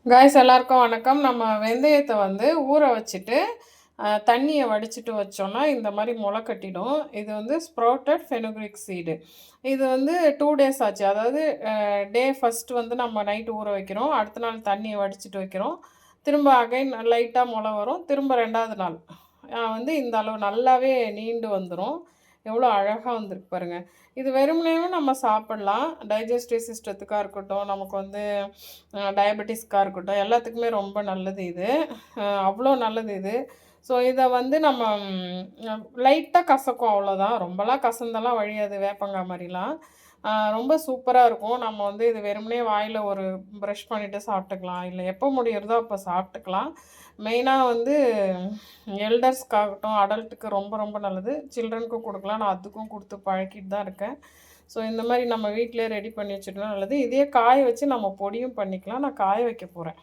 Guys எல்லாருக்கும் வணக்கம். நம்ம வெந்தயத்த ஊற வச்சுட்டு, தண்ணிய வடிச்சுட்டு வச்சோம்னா, இந்த மாரி மொள கட்டிடும். இது ஸ்ப்ரவுட்டட் ஃபெனுக்ரிக் சீடு. இது 2 டேஸ் ஆச்சு. அதாவது டே ஃபர்ஸ்ட் நம்ம நைட் ஊற வைக்கிறோம். அடுத்த நாள் தண்ணிய வடிச்சுட்டு வைக்கிறோம். திரும்ப அகைன் லைட்டா மொள வரும். திரும்ப 2வது நாள் இந்த அளவு நல்லாவே நீண்டு வந்துரும். எவ்வளோ அழகா வந்திருக்கு பாருங்க. இது வெறுமனேவும் நம்ம சாப்பிடலாம். டைஜஸ்டிவ் சிஸ்டத்துக்கா இருக்கட்டும், நமக்கு டயபெட்டிஸ்க்கா இருக்கட்டும், எல்லாத்துக்குமே ரொம்ப நல்லது இது. அவ்வளோ நல்லது இது. ஸோ இத நம்ம லைட்டா கசக்கும் அவ்வளோதான். ரொம்பலாம் கசந்தெல்லாம் வழியாது வேப்பங்கா மாரிலாம். ரொம்ப சூப்பரா இருக்கும். நம்ம இது வெறுமனே வாயில ஒரு பிரஷ் பண்ணிட்டு சாப்பிட்டுக்கலாம். இல்ல எப்போ முடியிறதோ அப்போ சாப்பிட்டுக்கலாம். மெயினா எல்டர்ஸ்க்காகட்டும், அடல்ட்டுக்கு ரொம்ப ரொம்ப நல்லது. சில்ட்ரனுக்கும் குடுக்கலாம். நான் அதுக்கும் குடுத்து பழக்கிட்டு தான் இருக்கேன். ஸோ இந்த மாரி நம்ம வீட்லயே ரெடி பண்ணி வச்சுட்டோம்னா நல்லது. இதையே காய வச்சு நம்ம பொடியும் பண்ணிக்கலாம். நான் காய வைக்க போறேன்.